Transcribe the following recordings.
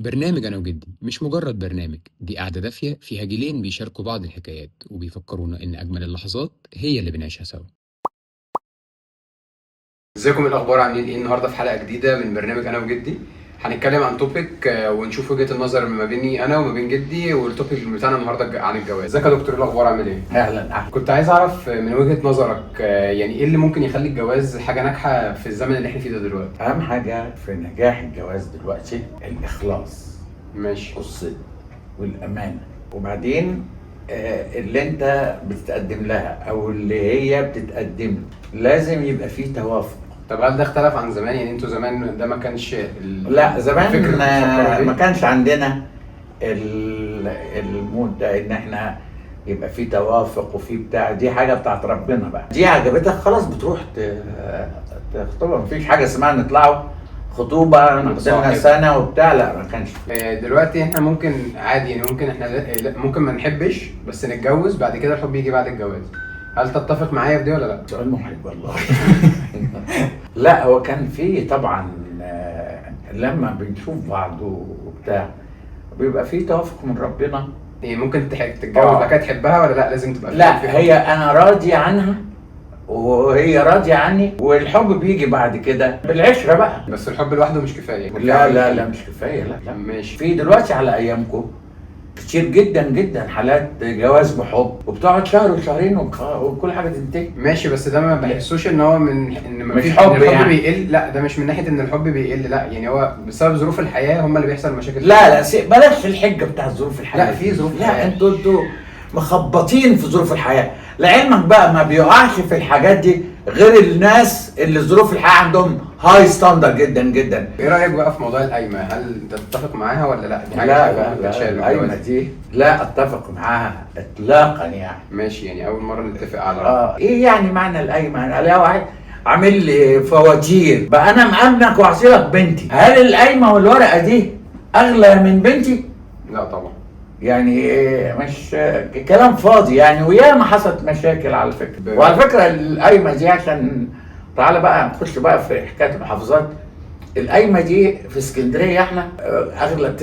برنامج أنا وجدي مش مجرد برنامج، دي قعدة دافية فيها جيلين بيشاركوا بعض الحكايات وبيفكرونا إن أجمل اللحظات هي اللي بنعيشها سوا. ازيكم؟ إيه الاخبار؟ عاملين ايه؟ النهارده في حلقه جديده من برنامج انا وجدي. هنتكلم عن توبيك ونشوف وجهه النظر ما بيني انا وما بين جدي، والتوبيك بتاعنا النهارده عن الجواز. ازيك يا دكتور؟ ايه الاخبار؟ عامل ايه؟ اهلا. كنت عايز اعرف من وجهه نظرك يعني ايه اللي ممكن يخلي الجواز حاجه ناجحه في الزمن اللي احنا فيه ده دلوقتي؟ اهم حاجه في نجاح الجواز دلوقتي الاخلاص ماشي. والصدق والامانه، وبعدين اللي انت بتتقدم لها او اللي هي بتتقدم له لازم يبقى فيه توافق. طب هل ده اختلف عن زمان؟ يعني انتوا زمان ده ما كانش لا، زمان الفكر اللي بتفكروا بيه؟ ما كانش عندنا المود ده ان احنا يبقى فيه توافق وفيه بتاع. دي حاجه بتاعت ربنا بقى، دي عجبتك خلاص بتروح تخطبها. مفيش حاجه اسمها نطلعوا خطوبه نقضي سنه وبتاع، لا ما كانش. دلوقتي احنا ممكن عادي، يعني ممكن احنا ممكن ما نحبش بس نتجوز، بعد كده الحب يجي بعد الجواز. هل تتفق معايا في دي ولا لا؟ سؤال محرج والله. لا، هو كان فيه طبعا لما بنشوف بعض وبتاع بيبقى فيه توافق من ربنا. يعني ممكن تتجوز بعد كده تحبها ولا لا؟ لازم تبقى لا، هي انا راضي عنها وهي راضيه عني، والحب بيجي بعد كده بالعشره بقى. بس الحب لوحده مش كفايه. لا لا لا، مش كفايه. لا لا، ماشي. في دلوقتي على ايامكم كتير جدا جدا حالات جواز بحب وبتقعد شهر وشهرين وكل حاجه تنتهي. ماشي، بس ده ما بحسوش ان هو من ان مش حب الحب يعني بيقل. لا، ده مش من ناحيه ان الحب بيقل، لا يعني هو بسبب ظروف الحياه هم اللي بيحصل مشاكل. لا لا، بلاش الحجه بتاع ظروف الحياه. لا، في ظروف لا، الحياة. انتوا مخبطين في ظروف الحياه. لعلمك بقى ما بيقعش في الحاجات دي غير الناس اللي ظروف الحياه عندهم هاي ستاندرد جدا جدا. ايه رايك بقى في موضوع القايمه؟ هل انت تتفق معاها ولا لا؟ دي حاجه لا لا لا، القايمه دي لا اتفق معاها اطلاقا يعني. ماشي، يعني اول مره نتفق على ايه يعني معنى القايمه؟ انا لو واحد عامل لي فواتير بقى انا مأمنك وعصيرك بنتي، هل القايمه والورقه دي اغلى من بنتي؟ لا طبعا. يعني مش كلام فاضي يعني. وياما حصلت مشاكل على فكره. وعلى فكره القايمه دي عشان تعالى بقى نخش بقى في حكايه المحافظات. القايمه دي في اسكندريه احنا اغلب 90%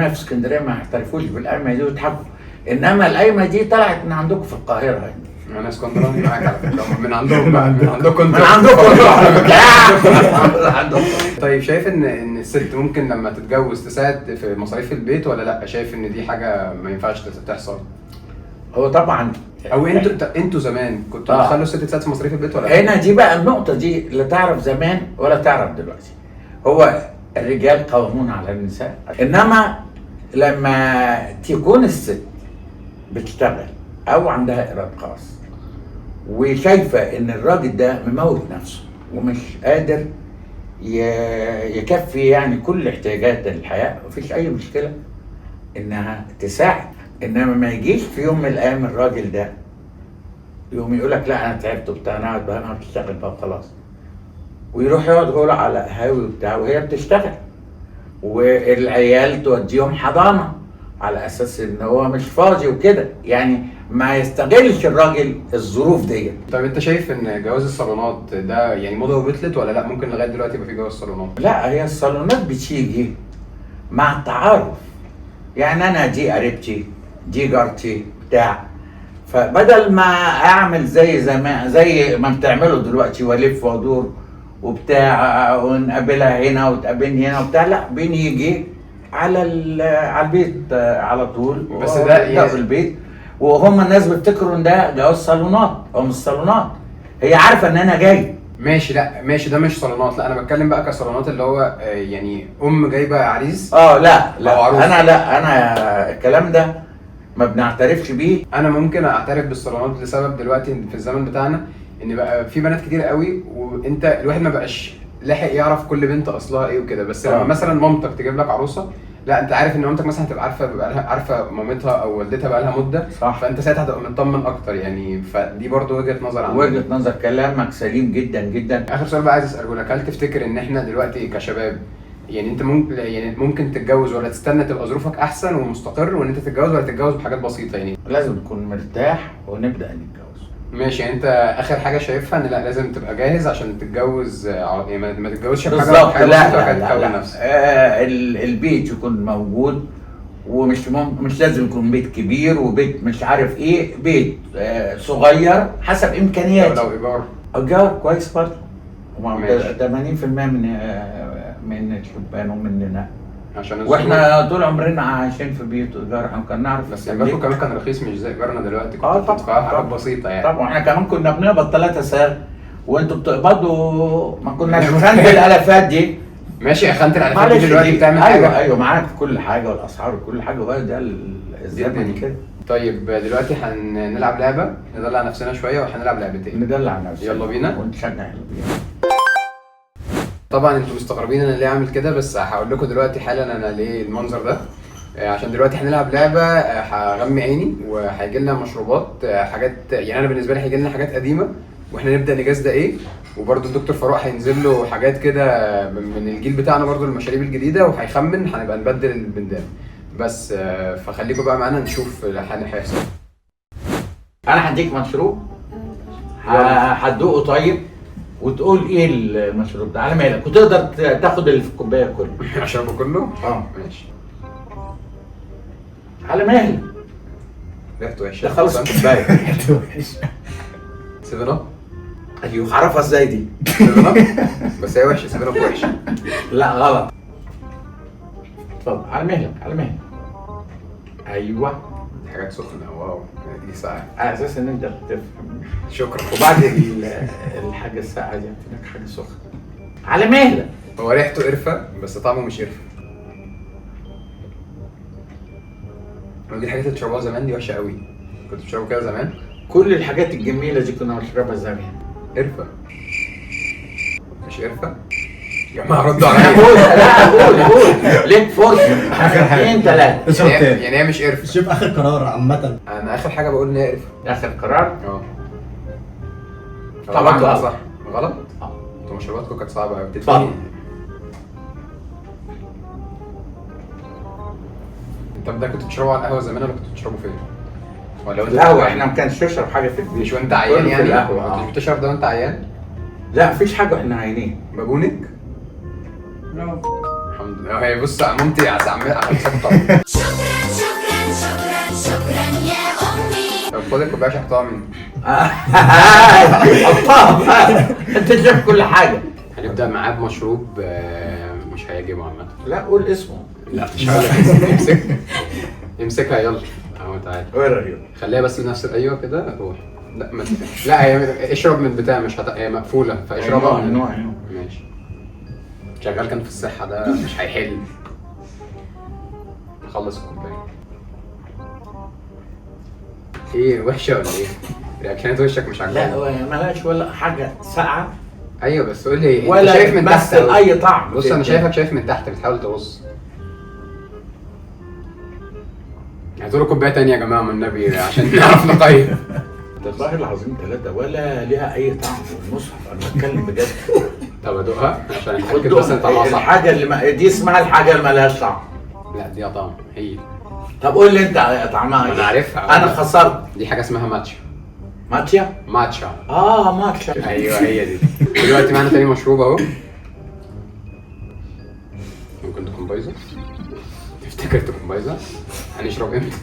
في اسكندريه ما يعترفوش بالقايمه دي ويضحكوا، انما القايمه دي طلعت من عندكم في القاهره يعني. انا اسكندراني معاك على فكره، من عندهم بقى، من عندكم من عندكم. طيب شايف ان الست ممكن لما تتجوز تساعد في مصاريف البيت ولا لا؟ شايف ان دي حاجه ما ينفعش تحصل؟ هو طبعا او انتوا زمان كنتوا بتخلوا الست تساعد في مصاريف البيت ولا لا؟ هنا دي بقى النقطه دي لا تعرف زمان ولا تعرف دلوقتي. هو الرجال قوامون على النساء، انما لما تكون الست بتشتغل او عندها ايراد خاص وشايفه ان الراجل ده مموت نفسه ومش قادر يكفي يعني كل احتياجات الحياه، مفيش اي مشكله انها تساعد. انما ما يجيش في يوم من الايام الراجل ده يوم يقول لك لا انا تعبت وبتاع، انا قاعد بقى انا بشتغل بقى خلاص، ويروح يقعد هو على قهاوي وبتاع وهي بتشتغل، والعيال توديهم حضانه على اساس ان هو مش فاضي وكده. يعني ما يستغلش الراجل الظروف دي. طب انت شايف ان جواز الصالونات ده يعني موضه وبطلت ولا لا؟ ممكن لغايه دلوقتي يبقى في جواز صالونات؟ لا، هي الصالونات بتيجي مع التعارف. يعني انا دي قريبتي دي جارتي بتاع، فبدل ما اعمل زي زمان زي ما بتعملوا دلوقتي والف وادور وبتاع ونقابلها هنا وتقابلني هنا وبتاع، لا بنيجي على البيت على طول. بس ده يعني في البيت، وهم الناس بيفتكروا ان ده جواز صالونات. هو مش صالونات، هي عارفه ان انا جاي. ماشي. لا ماشي، ده مش صالونات. لا انا بتكلم بقى كصالونات اللي هو يعني جايبه عريس. لا انا الكلام ده ما بنعترفش بيه. انا ممكن اعترف بالصالونات لسبب دلوقتي في الزمن بتاعنا ان بقى في بنات كتير قوي، وانت الواحد ما بقاش لاحق يعرف كل بنت اصلها ايه وكده. بس لما مثلا مامتك تجيب لك عروسه، لا انت عارف ان مامتك مثلا هتبقى عارفه مامتها او والدتها بقى لها مده، صح. فانت ساعتها هتبقى مطمن اكتر يعني. فدي برضو وجهه نظر عندي. وجهه نظر، كلامك سليم جدا جدا. اخر سؤال بقى عايز اساله لك، هل تفتكر ان احنا دلوقتي كشباب يعني انت ممكن تتجوز ولا تستنى تبقى ظروفك احسن ومستقر وان انت تتجوز، ولا تتجوز بحاجات بسيطه؟ يعني لازم نكون مرتاح ونبدا نتجوز. ماشي، يعني انت اخر حاجه شايفها ان لا لازم تبقى جاهز عشان تتجوز يعني ما تتجوزش بحاجه بالظبط. حاجة لا بسيطة لا كده لا, تكون لا. نفسك. البيت يكون موجود، ومش مش لازم يكون بيت كبير وبيت مش عارف ايه، بيت صغير حسب امكانياتي. لو ايجار ايجار كويس برضه. ماشي. 80% من الشبان ومننا، عشان واحنا طول عمرنا عايشين في بيوت ايجار، احنا كنا نعرف بس نملك. ايجاركم كمان كان رخيص مش زي ايجارنا دلوقتي، كنت طبعا بتدفعوا حاجات طبعا بسيطه يعني. طبعا احنا كمان كنا بنقبض 3 ساعات وانتوا بتقبضوا، ما كناش خانق الالافات دي. ماشي يا خانة الالفات معلش دي دلوقتي دي. بتعمل ايوه حاجه. ايوه معاك في كل حاجه والاسعار وكل حاجه، وهو ده الزمن كده. طيب دلوقتي هنلعب لعبه ندلع نفسنا شويه، وهنلعب لعبتين. ندلع نفسنا يلا بينا. ونشجع البيت. طبعا انتوا مستغربين انا ليه عامل كده، بس هقول لكم دلوقتي حالا انا ليه المنظر ده. عشان دلوقتي هنلعب لعبه هغمي عيني وهيجي لنا مشروبات، حاجات يعني انا بالنسبه لي هيجي لنا حاجات قديمه، واحنا نبدا نجاز ده ايه. وبرده الدكتور فاروق هينزل له حاجات كده من الجيل بتاعنا برده، المشاريب الجديده، وهيخمن، هنبقى نبدل البندان بس. فخليكم بقى معانا نشوف هيحصل. انا هديك مشروب هتدوقه طيب، وتقول ايه المشروب ده على مالك، وتقدر تاخد اللي في الكوبايه كله. اشربه كله؟ ماشي على مهلك. ريحته وحشه. ده خلص الكوبايه. ريحته وحشه. 7 اب. ايوه هعرفها ازاي دي؟ 7 اب بس هي وحشه، 7 اب وحشه. لا غلط. اتفضل على مهلك على مهلك. ايوه دي حاجات سخنه، واو دي ساعه. على اساس ان انت بتفهم. شكرا. وبعد الحاجه الساقعه دي لك حاجه سخنه على مهلك. هو ريحته قرفه بس طعمه مش قرفه. دي الحاجات اللي بتشربوها زمان دي وحشه قوي. كنت بتشربوا كده زمان؟ كل الحاجات الجميله دي كنا بنشربها زمان. قرفه مش قرفه يا جماعه، ردوا لا عليا. قول، لا قول ليك فرصه. آخر حاجة. 2 3. اشرب تاني. يعني هي مش قرفه. شوف اخر قرار عامة. انا اخر حاجه بقول ان هي قرفه. اخر قرار. طبعا غلط. صح. غلط؟ انتوا مشروباتكم كانت صعبه قوي. اتفضل. انت ده كنت بتشربه على القهوه زمان ولا كنت بتشربه فين؟ ولا وانت القهوه احنا ما كانش نشرب حاجه في البيت. مش وانت عيان كله في يعني؟ القهوه ما كنتش بتشرب ده وانت عيان؟ لا مفيش حاجه احنا عاينين. بابونك؟ الحمد لله. هي بص مامتي عمال سكر. شكرا شكرا شكرا شكرا يا أمي. طب خد الكوبايه شحطها مني. حطها. انت شايف كل حاجه. هنبدا معاه بمشروب مش هيعجبه عامه. لا قول اسمه. لا مش هقول لك. امسك امسكها يلا اهو تعالى. ورا خليها بس بنفس ايوه كده روح. لا ما لا هي اشرب من بتاع مش هي مقفوله فاشربها. نوع. ماشي. شغال كان في الصحه ده مش هيحل. نخلص الكوبايه. ايه وحشه ولا ايه؟ رياكشنات وشك مش عاجباني. لا مالهاش ولا حاجه ساقعه ايوه بس قول لي ولا انت شايف من تحت بتمثل أوي. اي طعم. بص انا شايفك شايف من تحت بتحاول تبص. هاتوا له كوبايه تانية يا جماعه من النبي عشان نعرف نقيم. والله العظيم 3 ولا ليها اي طعم في المصحف. انا بتكلم بجد. طب ادوقها عشان خد اتاكد بس ان طعمها صح. الحاجه اللي دي اسمها الحاجه اللي مالهاش طعم. لا دي طعم هي. طب قول لي انت طعمها ايه؟ انا عارفها. انا خسرت. دي حاجه اسمها ماتشا. ماتشا؟ ماتشا. ماتشا. ايوه هي دي. دلوقتي معانا تاني مشروب اهو. ممكن تكون بايظه. تفتكر تكون بايظه؟ هنشرب امتى؟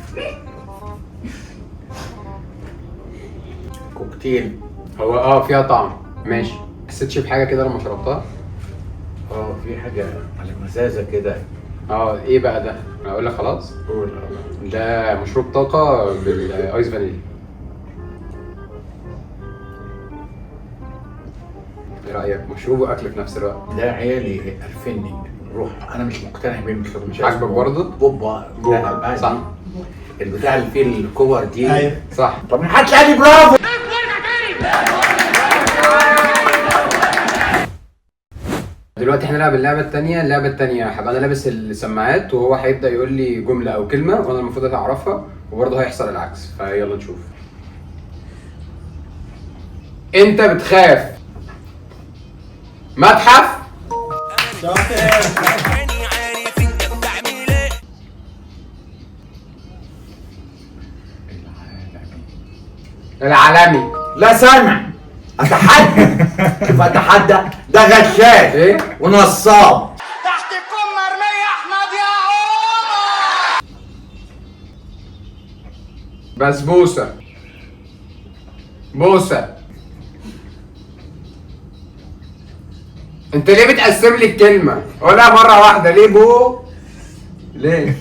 كوكتيل. هو فيها طعم ماشي. حسيتش بحاجه كده لما شربتها؟ في حاجه على مزازه كده. ايه بقى ده؟ انا اقول لك خلاص. قول. ده مشروب طاقه بالايس فانيليا. ايه رايك؟ مشروب واكل في نفس الوقت. ده عيالي قرفني. روح انا مش مقتنع بيه. مش عاجبك برضه؟ بوبا. بوبا صح. البتاع اللي فيه الكور دي. ايوه صح. طب ما حدش قال لي برافو. دلوقتي هنلعب اللعبة التانية. اللعبة التانية هبقى أنا لابس السماعات وهو هيبدأ يقول لي جملة أو كلمة وأنا المفروض أعرفها، وبرضه هيحصل العكس. فيلا نشوف. أنت بتخاف متحف؟ العالمي. لا سامع. اتحدى. شوف اتحدى ده غشاش ايه؟ ونصاب. تحتكم مرمية احمد يا عمر. بسبوسه. بوسه. انت ليه بتقسم لي الكلمه؟ قولها مره واحده. ليه بو؟ ليه؟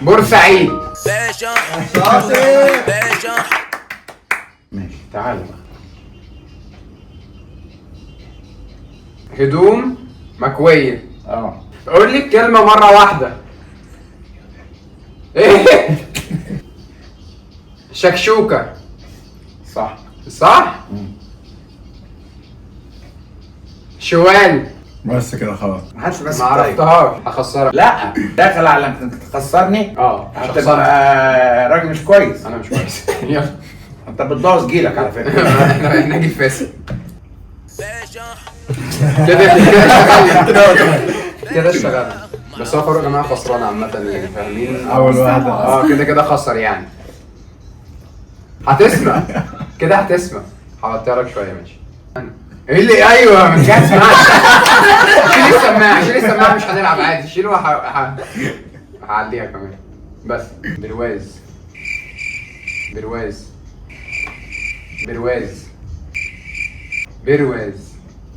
بورسعيد. باشا شاطر. باشا. ماشي تعالى بقى. هدوم مكويه. قول لي الكلمه مره واحده. ايه؟ شكشوكه. صح. صح؟ شوال. بس كده خلاص. ما حدش بس ما عرفتهاش. هخسرك. لا داخل على انك تخسرني. اه مش هخسرك. هتبقى راجل مش كويس. انا مش كويس. يلا. انت بتبوظ جيلك على فكره. احنا ناجي فاسد. باشا كده اشتغلنا. كده اشتغلنا. بس هو فاروق يا جماعه خسران عامة يعني فاهمين؟ اول واحدة. كده خسر يعني. هتسمع. كده هتسمع. هوطيها لك شوية ماشي. ايه اللي ايوه مش هتسمع. شيل السماعة شيل السماعة مش هنلعب عادي شيل هعليها كمان. بس برواز. برواز. برواز. برواز.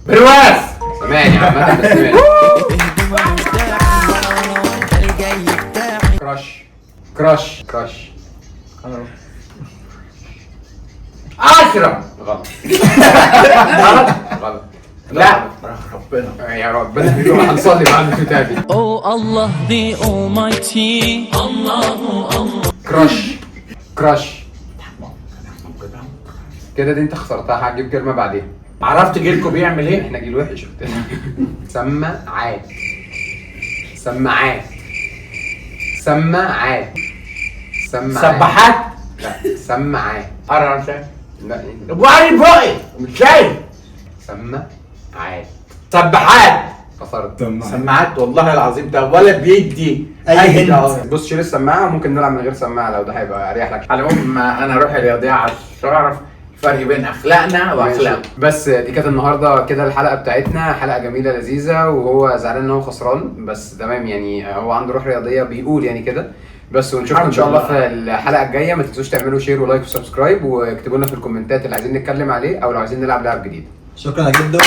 برواز. سامعني عامة بس سامعني. كراش. كراش. كراش. اشرب. غلط. غلط. غلط. لا ربنا. يا ربنا هنصلي بعد البتاع دي. Oh Allah the Almighty. الله. كراش. كراش. كده دي انت خسرتها هجيب كلمة بعدين. عرفت جيلكم بيعمل ايه؟ احنا جيل وحش قلت لك. سماعات. سماعات. سماعات. سماعات. سباحات. لا سماعات. انا مش شايف. لا ايه ده؟ وعلي بقي مش شايف. سماعات. سباحات. خسرت. سماعات والله العظيم ده ولا بيدي أي هنت. بص شيل السماعة وممكن نلعب من غير سماعة لو ده هيبقى اريح لك. على العموم انا روحي رياضيه عشان اعرف الفرق بين اخلاقنا واخلاق. بس دي كانت النهارده كده الحلقه بتاعتنا حلقه جميله لذيذه وهو زعلان ان هو خسران بس تمام يعني هو عنده روح رياضيه بيقول يعني كده بس ونشوفكم ان شاء الله في الحلقه الجايه. ما تنسوش تعملوا شير ولايك وسبسكرايب واكتبوا لنا في الكومنتات اللي عايزين نتكلم عليه او لو عايزين نلعب لعب جديد. شكرا يا جدو.